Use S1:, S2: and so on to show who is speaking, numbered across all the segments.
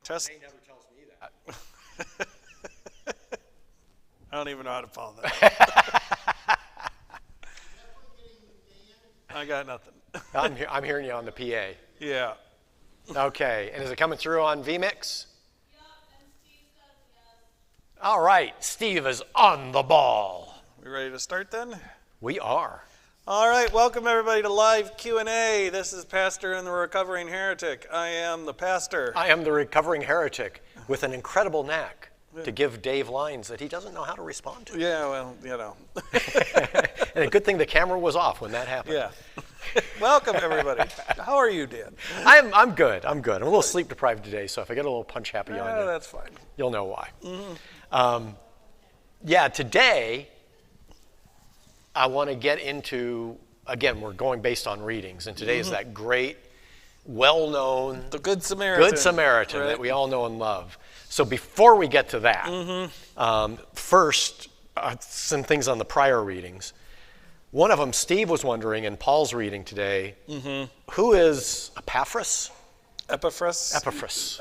S1: Test.
S2: He never tells me that.
S1: I don't even know how to follow that. I got nothing.
S2: I'm hearing you on the PA.
S1: Yeah.
S2: Okay, and is it coming through on vMix?
S3: Yep, and Steve says yes.
S2: All right, Steve is on the ball.
S1: We ready to start then?
S2: We are.
S1: All right, welcome everybody to live Q&A. This is Pastor and the Recovering Heretic. I am the pastor.
S2: I am the recovering heretic with an incredible knack to give Dave lines that he doesn't know how to respond to.
S1: Yeah, well, you know.
S2: And a good thing the camera was off when that happened.
S1: Yeah. Welcome everybody. How are you, Dan?
S2: I'm good. I'm a little sleep deprived today, so if I get a little punch happy on you,
S1: That's fine.
S2: you'll know why. Yeah, today I want to get into, again, we're going based on readings, and today is that great, well-known
S1: The Good Samaritan. Right?
S2: that we all know and love. So before we get to that, first, some things on the prior readings. One of them, Steve was wondering in Paul's reading today, who is Epaphras?
S1: Epaphras.
S2: Epaphras.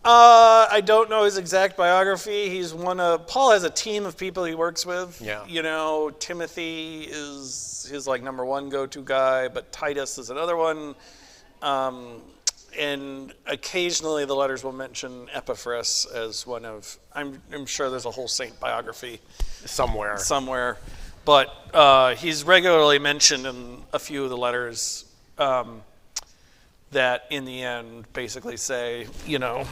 S1: I don't know his exact biography. He's Paul has a team of people he works with.
S2: Yeah.
S1: You know, Timothy is his number one go-to guy, but Titus is another one. And occasionally the letters will mention Epaphras as one of, I'm sure there's a whole saint biography somewhere. But he's regularly mentioned in a few of the letters that in the end basically say, you know,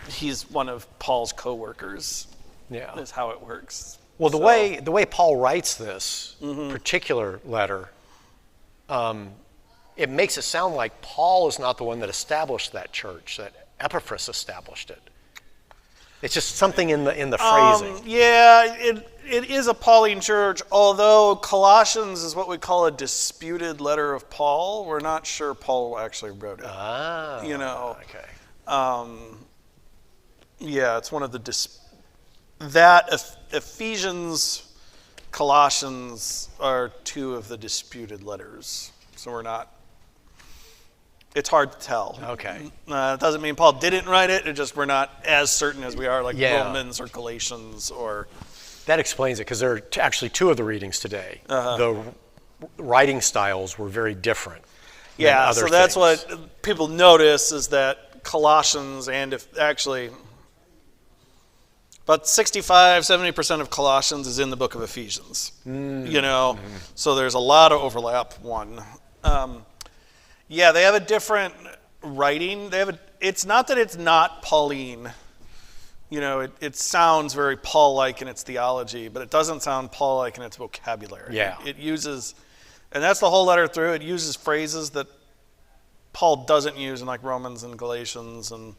S1: he's one of Paul's co-workers.
S2: Yeah.
S1: Is how it works.
S2: Well, the way Paul writes this particular letter, it makes it sound like Paul is not the one that established that church, that Epaphras established it. It's just something in the phrasing.
S1: Yeah, it is a Pauline church, although Colossians is what we call a disputed letter of Paul. We're not sure Paul actually wrote it.
S2: Ah,
S1: you know.
S2: okay.
S1: Yeah, it's one of the Ephesians, Colossians are two of the disputed letters. So we're not. It's hard to tell.
S2: Okay.
S1: It doesn't mean Paul didn't write it. It just we're not as certain as we are Romans or Galatians or.
S2: That explains it, because there are actually two of the readings today. The writing styles were very different.
S1: Yeah, so that's what people notice is that Colossians about 70% of Colossians is in the book of Ephesians. You know, so there's a lot of overlap. Yeah, they have a different writing. It's not that it's not Pauline. You know, it sounds very Paul-like in its theology, but it doesn't sound Paul-like in its vocabulary.
S2: Yeah.
S1: It uses, and that's the whole letter through, it uses phrases that Paul doesn't use in Romans and Galatians, and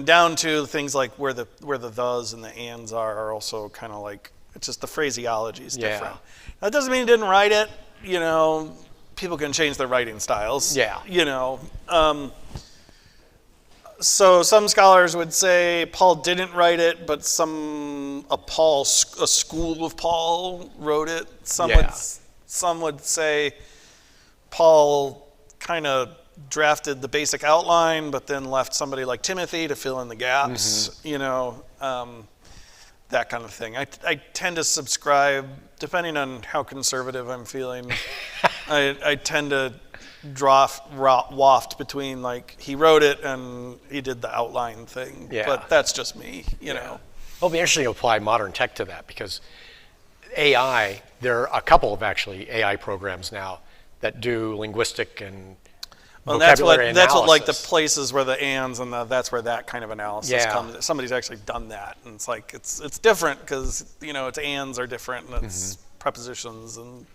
S1: down to things like where the thes and the ands are also kind of it's just the phraseology is different. That doesn't mean he didn't write it. You know, people can change their writing styles.
S2: Yeah.
S1: You know, so some scholars would say Paul didn't write it, but a school of Paul wrote it. Some would say Paul kind of drafted the basic outline, but then left somebody like Timothy to fill in the gaps. You know, that kind of thing. I tend to subscribe, depending on how conservative I'm feeling. I tend to waft between he wrote it and he did the outline thing.
S2: Yeah.
S1: But that's just me, you know.
S2: It'll be interesting to apply modern tech to that, because AI, there are a couple of actually AI programs now that do linguistic and vocabulary
S1: that's
S2: analysis.
S1: what the places where the ands and that's where that kind of analysis comes. Somebody's actually done that, and it's different because you know its ands are different and it's prepositions and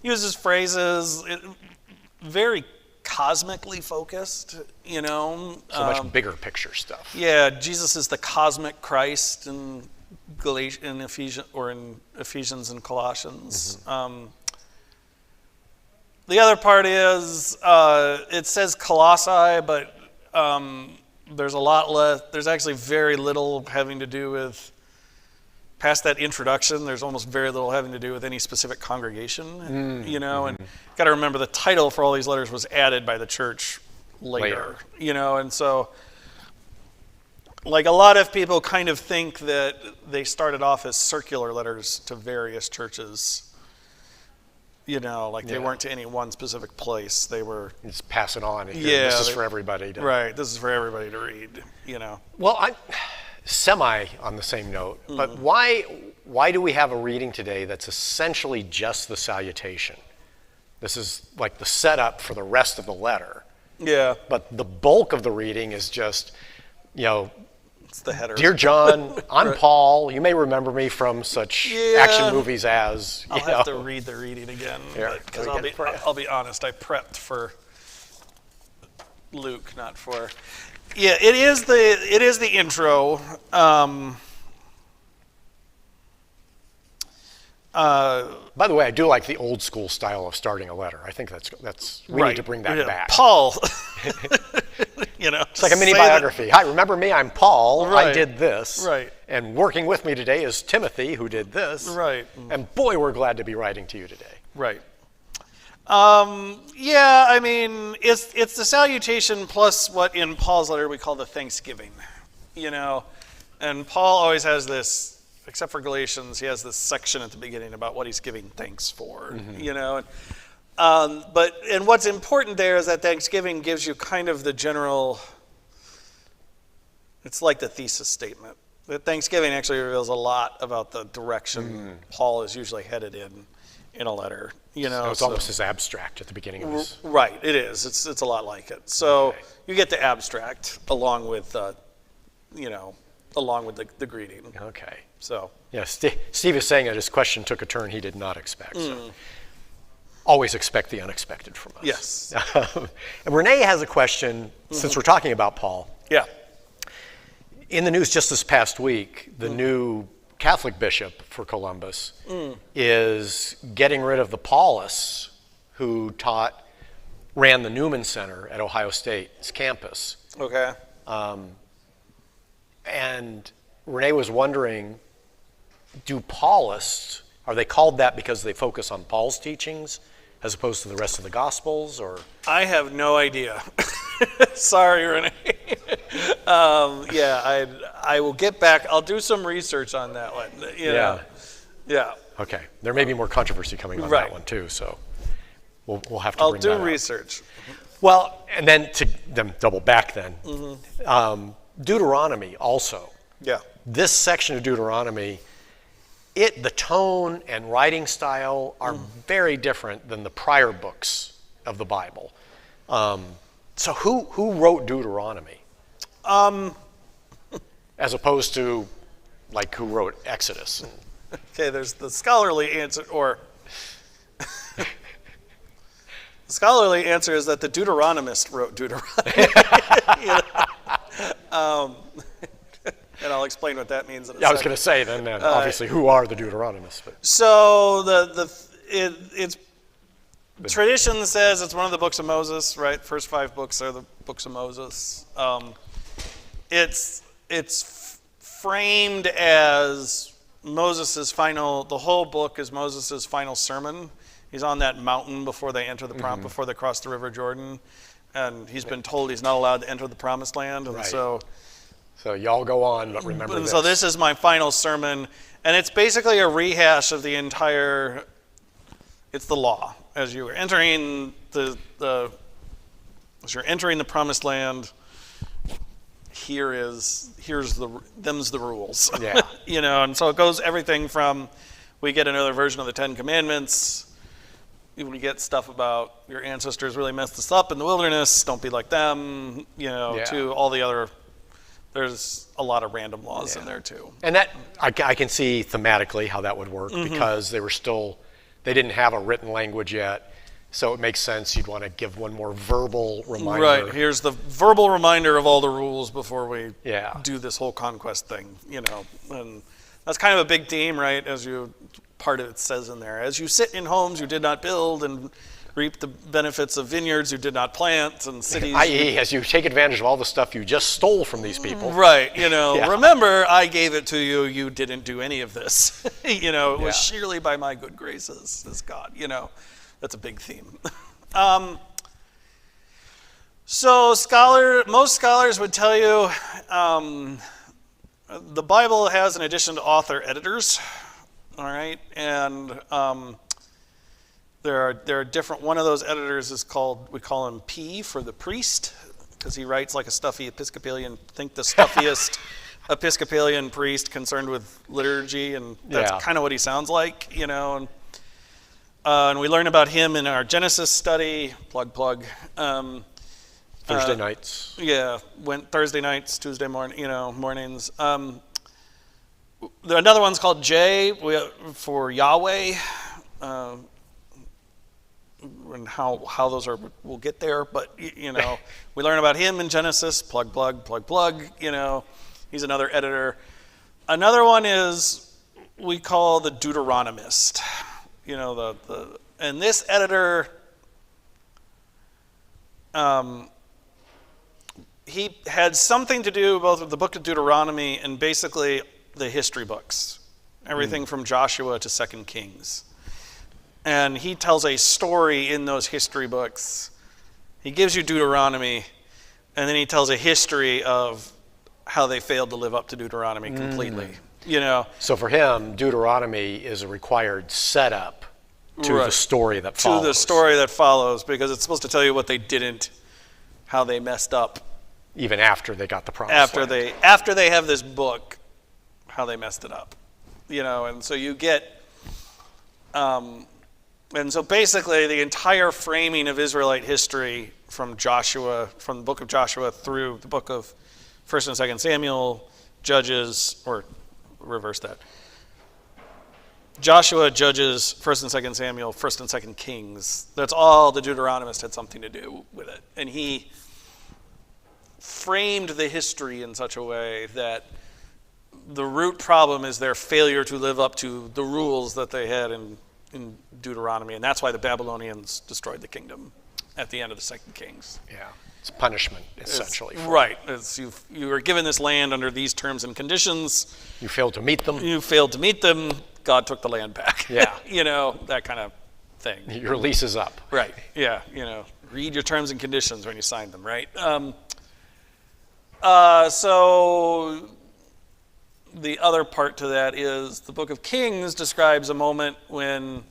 S1: uses phrases. Very cosmically focused, you know.
S2: So much bigger picture stuff.
S1: Yeah, Jesus is the cosmic Christ in Ephesians and Colossians. The other part is it says Colossae, but there's a lot less. There's actually very little having to do with. Past that introduction, there's almost very little having to do with any specific congregation, you know, and got to remember the title for all these letters was added by the church later. You know, and so Like a lot of people kind of think that they started off as circular letters to various churches. Like they weren't to any one specific place. They were
S2: Just pass it on.
S1: Yeah,
S2: This is for everybody.
S1: right. This is for everybody to read.
S2: Well, I'm semi on the same note, but why do we have a reading today that's essentially just the salutation? This is like the setup for the rest of the letter.
S1: Yeah.
S2: But the bulk of the reading is just,
S1: It's the header.
S2: Dear John, I'm Paul. You may remember me from such action movies as.
S1: I'll have to read the reading again. Because I'll be honest, I prepped for Luke, not for. Yeah, it is the intro.
S2: By the way, I do like the old school style of starting a letter. I think we need to bring that back.
S1: Paul.
S2: It's like a mini biography. Hi, remember me? I'm Paul.
S1: Right.
S2: I did this.
S1: Right.
S2: And working with me today is Timothy, who did this.
S1: Right.
S2: And boy, we're glad to be writing to you today.
S1: Right. Yeah, I mean, it's the salutation plus what in Paul's letter we call the thanksgiving, and Paul always has this, except for Galatians, he has this section at the beginning about what he's giving thanks for, and what's important there is that Thanksgiving gives you kind of the general, it's like the thesis statement. That Thanksgiving actually reveals a lot about the direction Paul is usually headed in a letter.
S2: So it's almost as abstract at the beginning of this.
S1: Right, it is. It's a lot like it. So you get the abstract along with, along with the greeting.
S2: Okay.
S1: So.
S2: Yeah, Steve is saying that his question took a turn he did not expect. So. Always expect the unexpected from us.
S1: Yes.
S2: And Renee has a question, since we're talking about Paul.
S1: Yeah.
S2: In the news just this past week, the new Catholic bishop for Columbus is getting rid of the Paulists who ran the Newman Center at Ohio State's campus.
S1: Okay.
S2: And Renee was wondering, are they called that because they focus on Paul's teachings as opposed to the rest of the Gospels, or?
S1: I have no idea. Sorry, Renee. I will get back. I'll do some research on that one. Yeah.
S2: Okay. There may be more controversy coming on that one too, so we'll have to bring that up.
S1: I'll do research.
S2: Well, and then to double back then, Deuteronomy also.
S1: Yeah.
S2: This section of Deuteronomy, the tone and writing style are very different than the prior books of the Bible. So who wrote Deuteronomy? As opposed to, like, who wrote Exodus?
S1: Okay, there's the scholarly answer, or the scholarly answer is that the Deuteronomist wrote Deuteronomy. And I'll explain what that means in a second.
S2: I was going to say then, obviously, who are the Deuteronomists? But.
S1: So it's tradition says it's one of the books of Moses, right? First 5 books are the books of Moses. It's framed as Moses's final. The whole book is Moses's final sermon. He's on that mountain before they enter before they cross the River Jordan, and he's been told he's not allowed to enter the Promised Land, and so
S2: y'all go on, but remember this.
S1: So this is my final sermon, and it's basically a rehash of the entire. It's the law as you are entering as you're entering the Promised Land. Them's the rules.
S2: Yeah.
S1: And so it goes everything from, we get another version of the 10 Commandments. We get stuff about your ancestors really messed this up in the wilderness. Don't be like them. To all the other. There's a lot of random laws in there too.
S2: And that I can see thematically how that would work because they didn't have a written language yet. So it makes sense you'd want to give one more verbal reminder.
S1: Right, here's the verbal reminder of all the rules before we do this whole conquest thing, And that's kind of a big theme, right? Part of it says in there, as you sit in homes you did not build and reap the benefits of vineyards you did not plant and cities.
S2: I.e., as you take advantage of all the stuff you just stole from these people.
S1: Right, remember I gave it to you, you didn't do any of this. It was sheerly by my good graces, as God, That's a big theme. So most scholars would tell you the Bible has, in addition to author, editors. All right, and there are different. One of those editors is called, we call him P for the priest, because he writes like a stuffy Episcopalian. Think the stuffiest Episcopalian priest concerned with liturgy, and that's kind of what he sounds like, you know. And we learn about him in our Genesis study. Plug.
S2: Thursday nights.
S1: Yeah, Thursday nights, Tuesday mornings. Another one's called J for Yahweh, and how those are. We'll get there, but we learn about him in Genesis. Plug. You know, he's another editor. Another one is we call the Deuteronomist. You know, and this editor. He had something to do both with the book of Deuteronomy and basically the history books, everything from Joshua to 2 Kings. And he tells a story in those history books. He gives you Deuteronomy, and then he tells a history of how they failed to live up to Deuteronomy completely. You know.
S2: So for him, Deuteronomy is a required setup to the story that follows.
S1: To the story that follows, because it's supposed to tell you what they didn't, how they messed up.
S2: Even after they got the promised land.
S1: After they have this book, how they messed it up, you know, and so you get, and so basically the entire framing of Israelite history from the book of Joshua through the book of 1st and 2nd Samuel, Judges, or reverse that. Joshua, Judges, 1st and 2nd Samuel, 1st and 2nd Kings. That's all the Deuteronomist had something to do with it, and he framed the history in such a way that the root problem is their failure to live up to the rules that they had in Deuteronomy, and that's why the Babylonians destroyed the kingdom at the end of the 2nd Kings.
S2: Yeah, it's punishment, essentially.
S1: Right. You were given this land under these terms and conditions.
S2: You failed to meet them.
S1: God took the land back.
S2: Yeah.
S1: You know, that kind of thing.
S2: Your lease is up.
S1: Right. Yeah. You know, read your terms and conditions when you sign them, right? So the other part to that is the book of Kings describes a moment when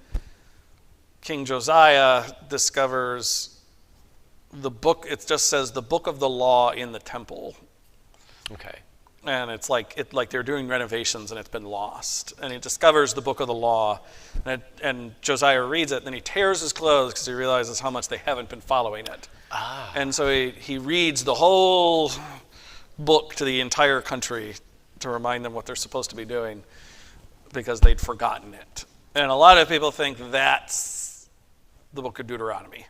S1: King Josiah discovers the book. It just says the book of the law in the temple.
S2: Okay.
S1: And it's like they're doing renovations and it's been lost. And he discovers the book of the law, and Josiah reads it, and then he tears his clothes because he realizes how much they haven't been following it. And so he reads the whole book to the entire country to remind them what they're supposed to be doing because they'd forgotten it. And a lot of people think that's the book of Deuteronomy.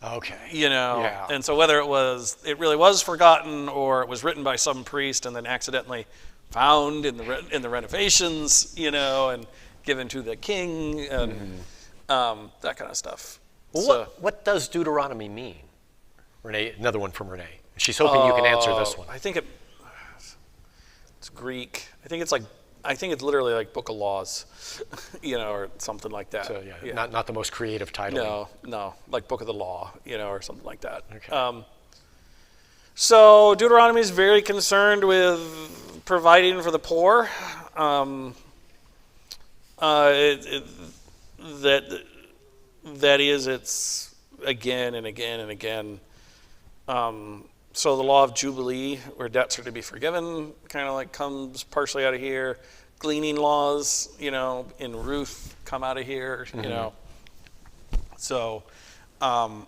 S2: Okay.
S1: You know,
S2: yeah.
S1: And so whether it really was forgotten, or it was written by some priest and then accidentally found in the renovations, you know, and given to the king, and that kind of stuff.
S2: Well, what does Deuteronomy mean? Renee, another one from Renee. She's hoping you can answer this one.
S1: I think it's Greek. I think it's literally like Book of Laws, you know, or something like that.
S2: So yeah. Not the most creative title.
S1: No, like Book of the Law, you know, or something like that.
S2: Okay.
S1: So Deuteronomy is very concerned with providing for the poor. It's again and again and again. So the law of Jubilee, where debts are to be forgiven, kind of like comes partially out of here. Gleaning laws, you know, in Ruth come out of here, you know. So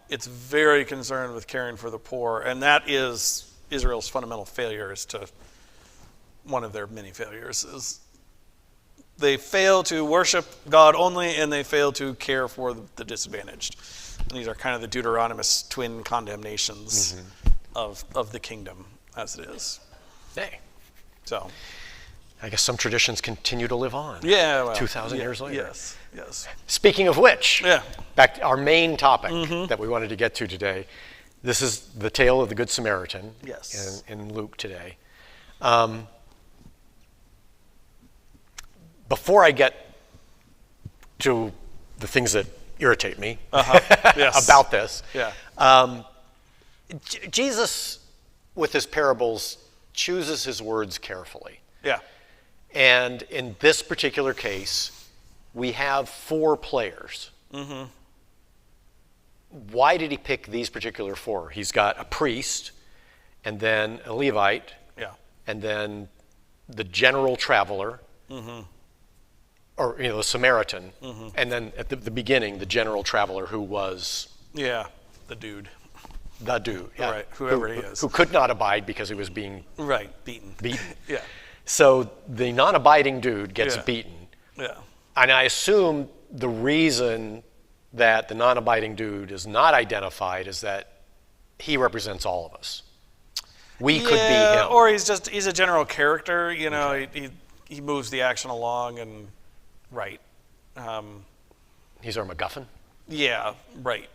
S1: it's very concerned with caring for the poor, and that is Israel's fundamental failure. One of their many failures is they fail to worship God only, and they fail to care for the disadvantaged. And these are kind of the Deuteronomist twin condemnations of the kingdom as it is.
S2: Hey.
S1: So
S2: I guess some traditions continue to live on.
S1: Yeah. Well,
S2: 2,000 years later.
S1: Yes.
S2: Speaking of which,
S1: yeah.
S2: Back to our main topic that we wanted to get to today. This is the tale of the Good Samaritan.
S1: Yes.
S2: In Luke today. Before I get to the things that irritate me
S1: Yes.
S2: about this,
S1: Yeah.
S2: Jesus, with his parables, chooses his words carefully.
S1: Yeah.
S2: And in this particular case, we have 4 players. Mm-hmm. Why did he pick these particular 4? He's got a priest, and then a Levite,
S1: Yeah.
S2: and then the general traveler, or the Samaritan, and then at the beginning, the general traveler who was
S1: Yeah. The dude.
S2: the dude, yeah,
S1: Right, whoever he is.
S2: who could not abide because he was being
S1: Right. Beaten.
S2: beaten.
S1: Yeah.
S2: So the non-abiding dude gets
S1: Yeah.
S2: beaten.
S1: Yeah.
S2: And I assume the reason that the non-abiding dude is not identified is that he represents all of us. We could be him.
S1: Or he's a general character, he moves the action along and right.
S2: He's our MacGuffin.
S1: Yeah, right.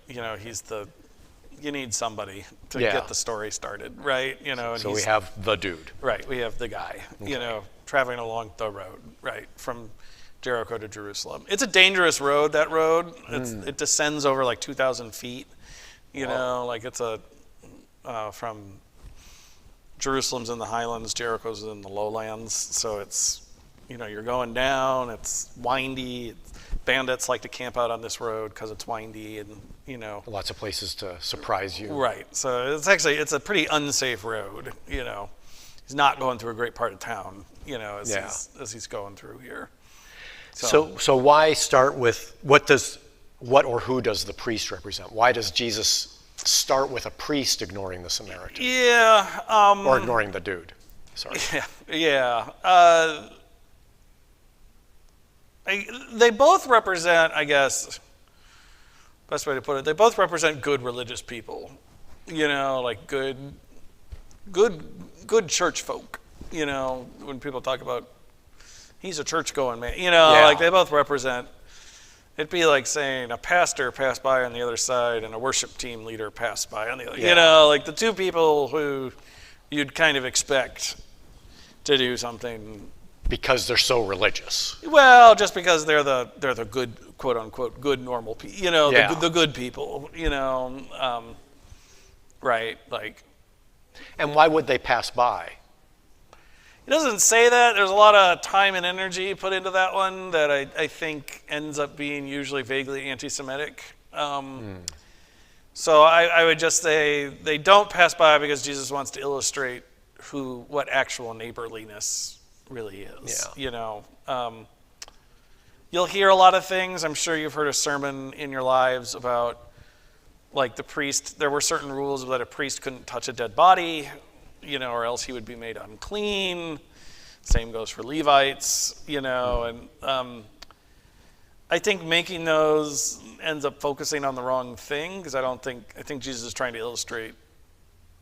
S1: You need somebody to
S2: Yeah.
S1: get the story started, right? And
S2: So we have the dude.
S1: right, we have the guy, traveling along the road, right, from Jericho to Jerusalem. It's a dangerous road, that road. It descends over like 2,000 feet, like it's from Jerusalem's in the highlands, Jericho's in the lowlands. So it's, you're going down, it's windy. Bandits like to camp out on this road because it's windy and,
S2: Lots of places to surprise you.
S1: Right. So it's a pretty unsafe road, He's not going through a great part of town, as he's going through here.
S2: So why start with who does the priest represent? Why does Jesus start with a priest ignoring the Samaritan?
S1: Yeah.
S2: Or ignoring the dude? Sorry.
S1: Yeah. They both represent, I guess, best way to put it, they both represent good religious people, like good church folk, when people talk about he's a church-going man, like they both represent, it'd be like saying a pastor passed by on the other side and a worship team leader passed by on the other, like the two people who you'd kind of expect to do something.
S2: Because they're so religious.
S1: Well, just because they're the good, quote unquote, good normal people, the good people, right? Like,
S2: and why would they pass by?
S1: It doesn't say that. There's a lot of time and energy put into that one that I think ends up being usually vaguely anti-Semitic. So I would just say they don't pass by because Jesus wants to illustrate what actual neighborliness really is. You'll hear a lot of things. I'm sure you've heard a sermon in your lives about, like, the priest. There were certain rules that a priest couldn't touch a dead body, or else he would be made unclean. Same goes for Levites, and I think making those ends up focusing on the wrong thing, because I think Jesus is trying to illustrate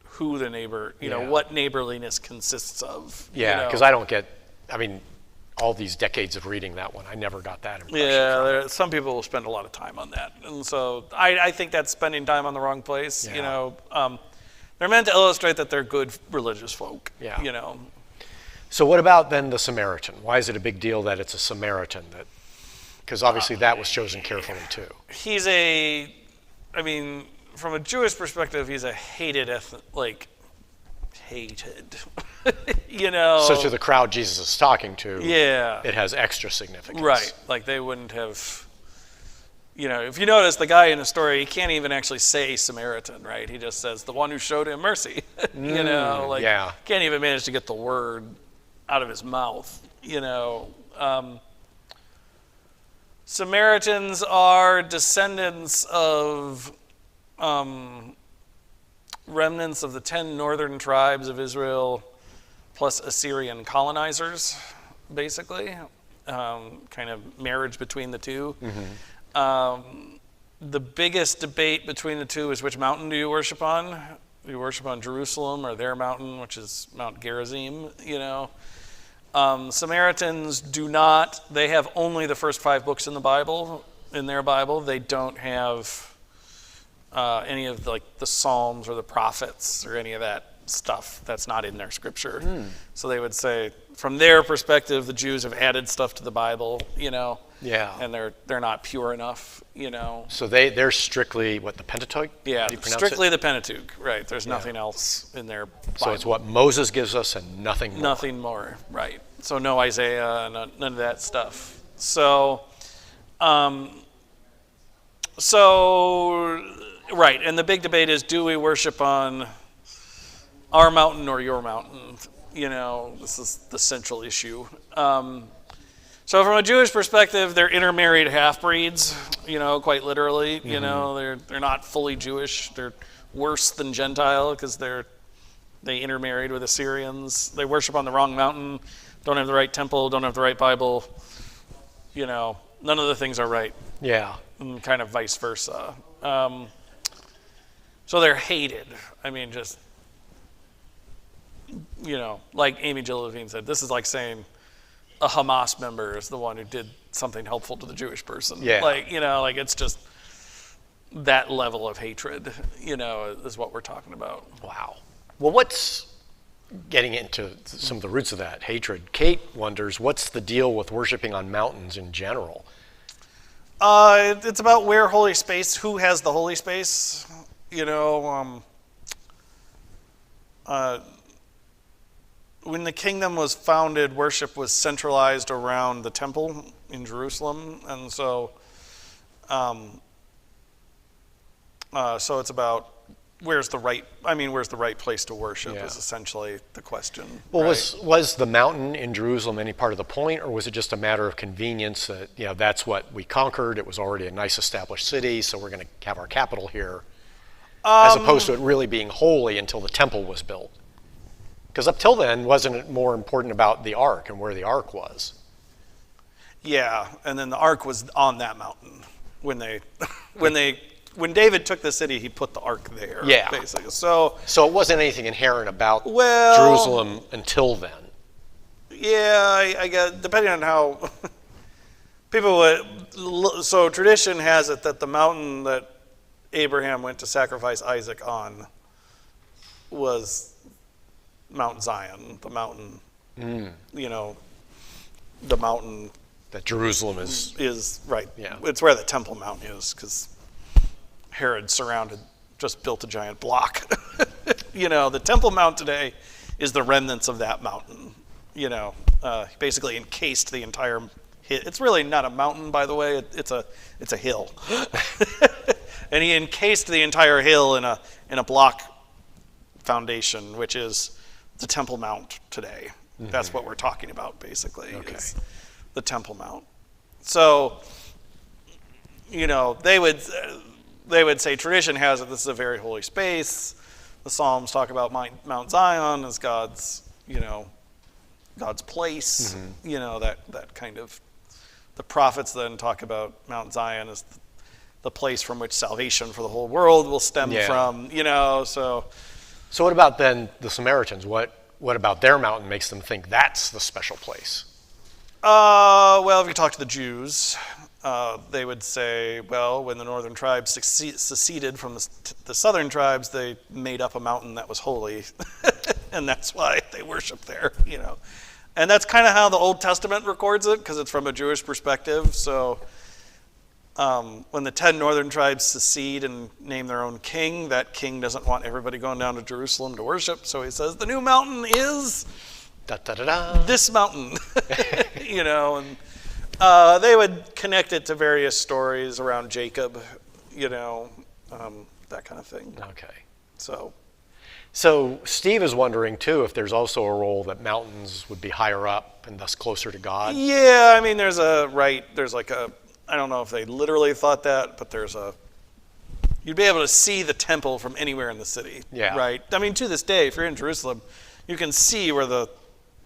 S1: who the neighbor, what neighborliness consists of.
S2: Yeah, because I don't get, all these decades of reading that one, I never got that impression.
S1: Yeah, some people will spend a lot of time on that. And so I think that's spending time on the wrong place.
S2: Yeah.
S1: They're meant to illustrate that they're good religious folk.
S2: Yeah. So what about then the Samaritan? Why is it a big deal that it's a Samaritan? Because obviously that was chosen carefully too.
S1: He's from a Jewish perspective, he's a hated hated.
S2: So to the crowd Jesus is talking to,
S1: yeah,
S2: it has extra significance.
S1: Right. Like they wouldn't have, if you notice the guy in the story, he can't even actually say Samaritan, right? He just says the one who showed him mercy. Can't even manage to get the word out of his mouth, Samaritans are descendants of remnants of the 10 northern tribes of Israel, plus Assyrian colonizers, basically, kind of marriage between the two. Mm-hmm. The biggest debate between the two is which mountain do you worship on? Do you worship on Jerusalem or their mountain, which is Mount Gerizim, Samaritans do not. They have only the first 5 books in the Bible, in their Bible. They don't have any of the Psalms or the prophets or any of that stuff that's not in their scripture. So they would say, from their perspective, the Jews have added stuff to the Bible,
S2: Yeah.
S1: and they're not pure enough,
S2: So they're strictly, what, the Pentateuch?
S1: Yeah,
S2: How do you pronounce
S1: strictly
S2: it?
S1: the Pentateuch, right. There's nothing else in their Bible.
S2: So it's what Moses gives us and nothing more.
S1: Nothing more, right. So no Isaiah, none of that stuff. So, right, and the big debate is, do we worship on our mountain or your mountain? This is the central issue. So from a Jewish perspective, they're intermarried half-breeds, quite literally. They're not fully Jewish. They're worse than Gentile because they intermarried with Assyrians. They worship on the wrong mountain, don't have the right temple, don't have the right Bible. None of the things are right.
S2: Yeah.
S1: And kind of vice versa. So they're hated. I mean, just, like Amy Jill Levine said, this is like saying a Hamas member is the one who did something helpful to the Jewish person.
S2: Yeah.
S1: It's just that level of hatred, is what we're talking about.
S2: Wow. Well, what's getting into some of the roots of that hatred? Kate wonders, what's the deal with worshiping on mountains in general?
S1: It's about where holy space, who has the holy space, when the kingdom was founded, worship was centralized around the temple in Jerusalem, and so it's about where's the right place to worship is essentially the question.
S2: Well,
S1: right?
S2: was the mountain in Jerusalem any part of the point, or was it just a matter of convenience that that's what we conquered? It was already a nice established city, so we're going to have our capital here, as opposed to it really being holy until the temple was built. Because up till then, wasn't it more important about the ark and where the ark was?
S1: Yeah, and then the ark was on that mountain when David took the city. He put the ark there.
S2: Yeah,
S1: basically. So
S2: it wasn't anything inherent about Jerusalem until then.
S1: Yeah, I guess depending on how people would. So tradition has it that the mountain that Abraham went to sacrifice Isaac on was Mount Zion, the mountain, the mountain
S2: that Jerusalem is
S1: right.
S2: Yeah.
S1: It's where the Temple Mount is, because Herod just built a giant block. The Temple Mount today is the remnants of that mountain. He basically encased the entire. It's really not a mountain, by the way. It's a hill, and he encased the entire hill in a block foundation, which is the Temple Mount today. Mm-hmm. That's what we're talking about, basically, is the Temple Mount. So, they would say tradition has it this is a very holy space. The Psalms talk about Mount Zion as God's place. Mm-hmm. That kind of. The prophets then talk about Mount Zion as the place from which salvation for the whole world will stem from.
S2: So what about then the Samaritans? What about their mountain makes them think that's the special place?
S1: Well, if you talk to the Jews, they would say, well, when the northern tribes seceded from the southern tribes, they made up a mountain that was holy, and that's why they worship there, And that's kind of how the Old Testament records it, because it's from a Jewish perspective. So when the 10 northern tribes secede and name their own king, that king doesn't want everybody going down to Jerusalem to worship. So he says, the new mountain is this mountain, and they would connect it to various stories around Jacob, that kind of thing.
S2: Okay.
S1: So
S2: Steve is wondering, too, if there's also a role that mountains would be higher up and thus closer to God.
S1: Yeah, I mean, I don't know if they literally thought that, but you'd be able to see the temple from anywhere in the city.
S2: Yeah.
S1: Right? I mean, to this day, if you're in Jerusalem, you can see where the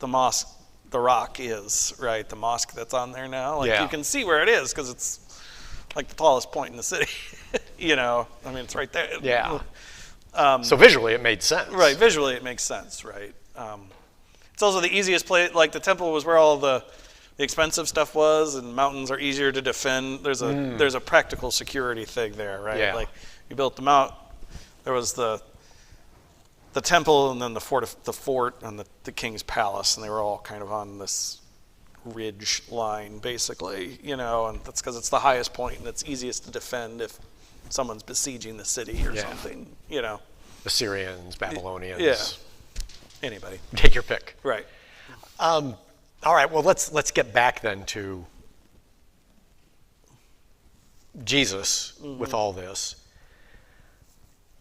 S1: mosque, the rock is, right? The mosque that's on there now. You can see where it is because it's like the tallest point in the city. I mean, it's right there.
S2: Yeah. So visually it made sense.
S1: Right, visually it makes sense, right? It's also the easiest place, like the temple was where all the expensive stuff was, and mountains are easier to defend. There's a practical security thing there, right?
S2: Yeah.
S1: Like you built the mount, there was the the temple and then the fort and the king's palace, and they were all kind of on this ridge line, basically, and that's because it's the highest point and it's easiest to defend if someone's besieging the city or something,
S2: Assyrians, Babylonians.
S1: Yeah. Anybody.
S2: Take your pick.
S1: Right.
S2: All right, well, let's get back then to Jesus with all this.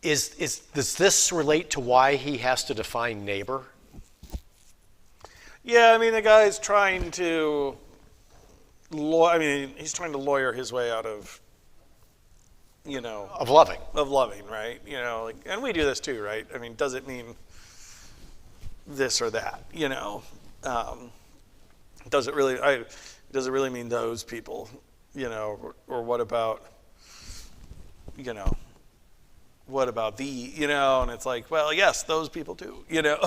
S2: Does this relate to why he has to define neighbor?
S1: Yeah, the guy's trying to he's trying to lawyer his way out of,
S2: Of loving.
S1: Of loving, right? And we do this too, right? Does it mean this or that? Does it really mean those people? Or what about, what about thee? And it's like, well, yes, those people too.
S2: Yeah.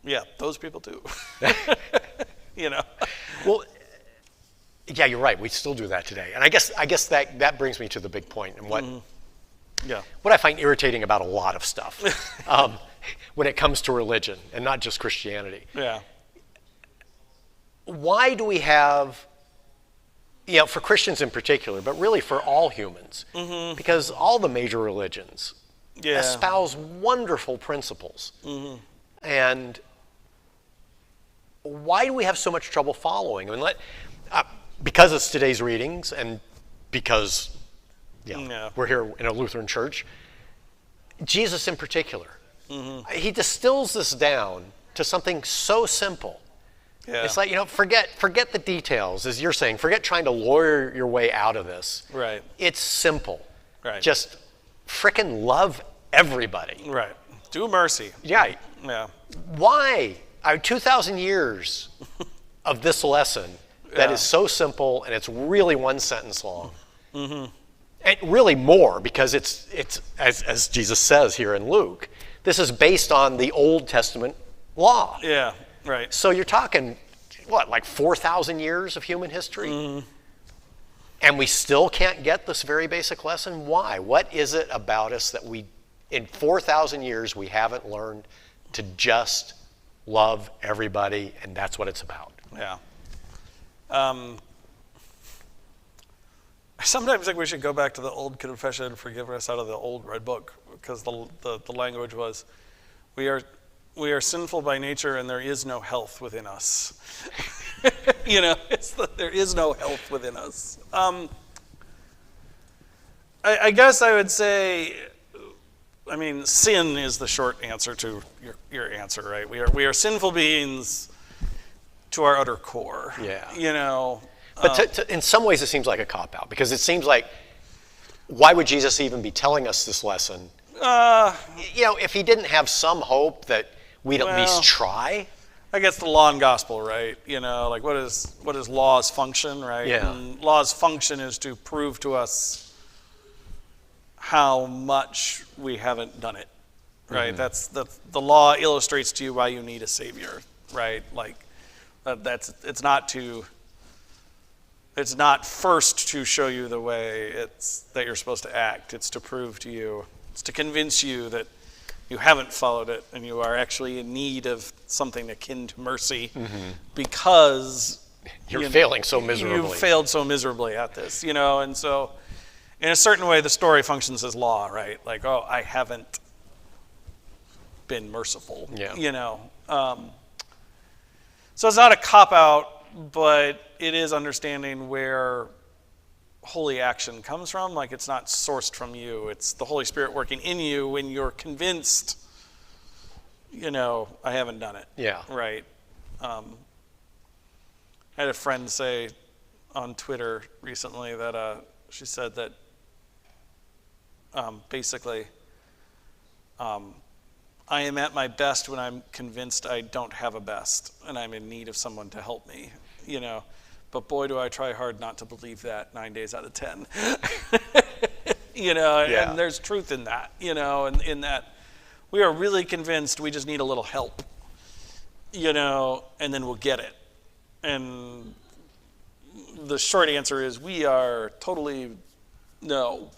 S1: Yeah, those people too.
S2: Well, yeah, you're right. We still do that today, and I guess that brings me to the big point and what I find irritating about a lot of stuff when it comes to religion and not just Christianity.
S1: Yeah.
S2: Why do we have, for Christians in particular, but really for all humans, because all the major religions espouse wonderful principles, and why do we have so much trouble following? Because it's today's readings and because we're here in a Lutheran church, Jesus in particular, he distills this down to something so simple. Yeah. It's like, forget the details, as you're saying. Forget trying to lawyer your way out of this.
S1: Right.
S2: It's simple.
S1: Right.
S2: Just frickin' love everybody.
S1: Right. Do mercy.
S2: Yeah.
S1: Yeah.
S2: Why? 2,000 years of this lesson that is so simple, and it's really one sentence long. And really more, because it's as Jesus says here in Luke, this is based on the Old Testament law.
S1: Yeah. Right.
S2: So you're talking, like 4,000 years of human history? And we still can't get this very basic lesson? Why? What is it about us that in 4,000 years, we haven't learned to just love everybody, and that's what it's about?
S1: Yeah. I sometimes think we should go back to the old Confession and Forgiveness out of the old Red Book, because the language was, we are sinful by nature, and there is no health within us. There is no health within us. I guess I would say, sin is the short answer to your answer, right? We are sinful beings to our utter core.
S2: Yeah. But in some ways, it seems like a cop-out, because it seems like, why would Jesus even be telling us this lesson? If he didn't have some hope that we'd at least try.
S1: I guess the law and gospel, right? What is law's function, right?
S2: Yeah.
S1: And law's function is to prove to us how much we haven't done it, right? That's the law illustrates to you why you need a savior, right? It's not first to show you the way that you're supposed to act. It's to prove to you. It's to convince you that you haven't followed it and you are actually in need of something akin to mercy because
S2: you're failing so miserably.
S1: You've failed so miserably at this, and so in a certain way the story functions as law, right? Like, oh, I haven't been merciful, So it's not a cop-out, but it is understanding where holy action comes from. Like, it's not sourced from you. It's the Holy Spirit working in you when you're convinced, I haven't done it.
S2: Yeah.
S1: Right. I had a friend say on Twitter recently that she said that basically I am at my best when I'm convinced I don't have a best and I'm in need of someone to help me, But boy, do I try hard not to believe that 9 days out of 10. And there's truth in that, and in that we are really convinced we just need a little help, and then we'll get it. And the short answer is we are totally no.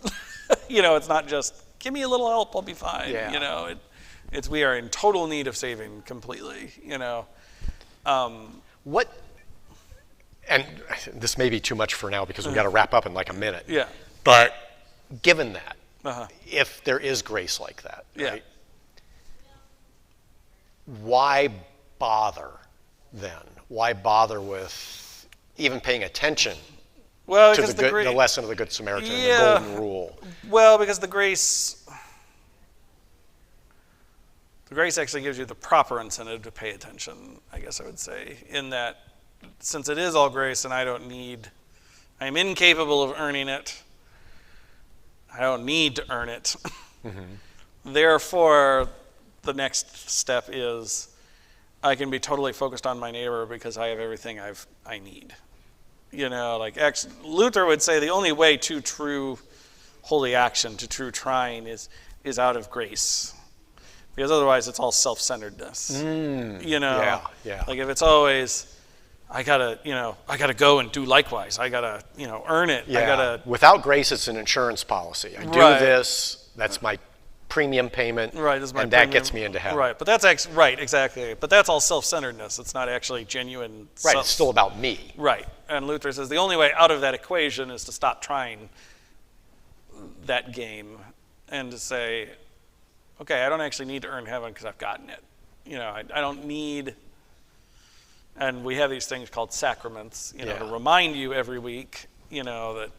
S1: It's not just, give me a little help, I'll be fine.
S2: Yeah.
S1: It's we are in total need of saving completely,
S2: What, and this may be too much for now because we've got to wrap up in like a minute.
S1: Yeah.
S2: But given that,
S1: Uh-huh.
S2: if there is grace like that,
S1: Yeah.
S2: right? Why bother then? Why bother with even paying attention
S1: Well,
S2: to
S1: because
S2: the lesson of the Good Samaritan and the golden rule?
S1: Well, because the grace actually gives you the proper incentive to pay attention, I guess I would say, in that since it is all grace and I'm incapable of earning it, I don't need to earn it. Mm-hmm. Therefore, the next step is I can be totally focused on my neighbor because I have everything I need. Luther would say the only way to true holy action, to true trying is out of grace. Because otherwise it's all self-centeredness.
S2: Yeah.
S1: Like if it's always, I gotta go and do likewise. I gotta, earn it.
S2: Yeah. Without grace, it's an insurance policy. I do this, that's my premium payment,
S1: right, this is my
S2: and
S1: premium.
S2: That gets me into heaven.
S1: Right, but that's right, exactly. But that's all self-centeredness. It's not actually genuine.
S2: Right, it's still about me.
S1: Right, and Luther says the only way out of that equation is to stop trying that game and to say, okay, I don't actually need to earn heaven because I've gotten it. I don't need, and we have these things called sacraments, to remind you every week, that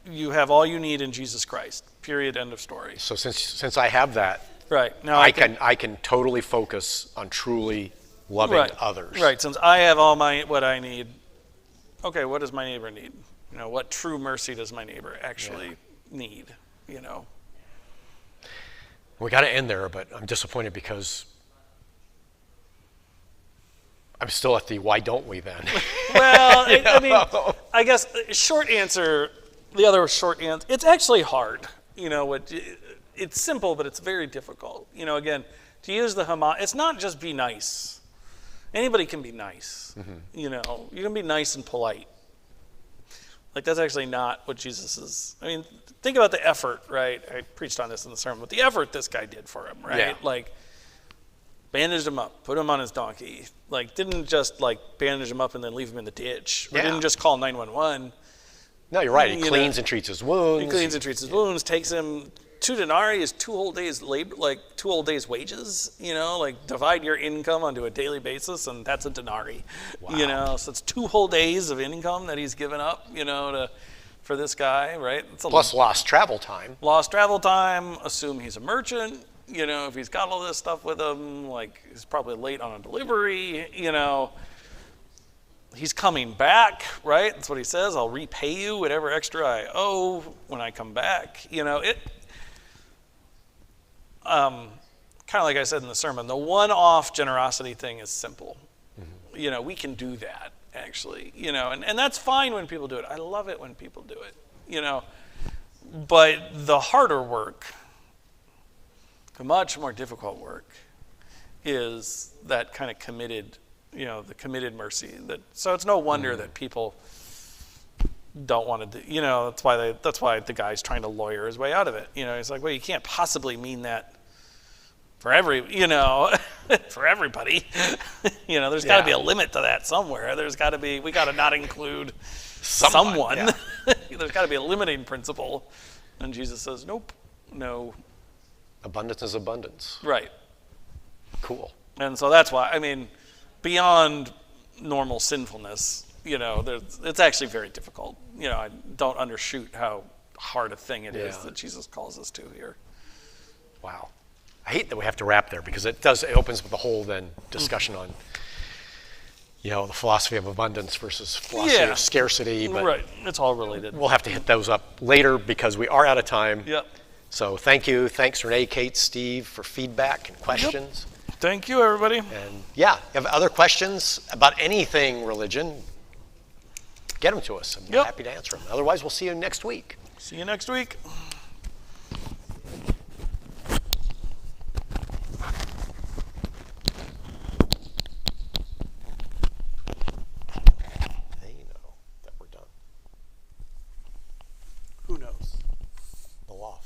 S1: you have all you need in Jesus Christ. Period. End of story.
S2: So since I have that,
S1: right now
S2: I can totally focus on truly loving others.
S1: Right. Since I have all what I need, okay, what does my neighbor need? What true mercy does my neighbor actually need?
S2: We got to end there, but I'm disappointed because I'm still at the why don't we then?
S1: Well, I mean, I guess the other short answer, it's actually hard. It's simple, but it's very difficult. Again, to use it's not just be nice. Anybody can be nice. Mm-hmm. You can be nice and polite. Like that's actually not what Jesus is. I mean, think about the effort, right? I preached on this in the sermon, but the effort this guy did for him, right?
S2: Yeah.
S1: Like, bandaged him up, put him on his donkey. Like, didn't just bandage him up and then leave him in the ditch. Or didn't just call 911.
S2: No, you're right. He cleans and treats his wounds.
S1: He cleans and treats his wounds. Takes him 2 denarii is 2 whole days labor, 2 whole days wages. Divide your income onto a daily basis, and that's a denarii.
S2: Wow.
S1: So it's 2 whole days of income that he's given up. For this guy, right?
S2: Plus lost travel time.
S1: Lost travel time. Assume he's a merchant. If he's got all this stuff with him, he's probably late on a delivery. He's coming back, right? That's what he says. I'll repay you whatever extra I owe when I come back. Kind of like I said in the sermon, the one-off generosity thing is simple. Mm-hmm. We can do that, actually. And that's fine when people do it. I love it when people do it. But the harder work, the much more difficult work, is that kind of committed, the committed mercy. So it's no wonder that people don't want to do. That's why the guy's trying to lawyer his way out of it. He's like, well, you can't possibly mean that for for everybody. There's got to be a limit to that somewhere. We got to not include someone. Yeah. There's got to be a limiting principle. And Jesus says, nope, no.
S2: Abundance is abundance.
S1: Right.
S2: Cool.
S1: And so that's why, beyond normal sinfulness, it's actually very difficult. I don't undershoot how hard a thing it is that Jesus calls us to here.
S2: Wow. I hate that we have to wrap there because it opens with a whole then discussion on, the philosophy of abundance versus philosophy of scarcity. But
S1: right. It's all related.
S2: We'll have to hit those up later because we are out of time.
S1: Yep.
S2: So thank you. Thanks, Renee, Kate, Steve, for feedback and questions.
S1: Yep. Thank you, everybody.
S2: And if you have other questions about anything religion, get them to us. I'm happy to answer them. Otherwise, we'll see you next week.
S1: See you next week.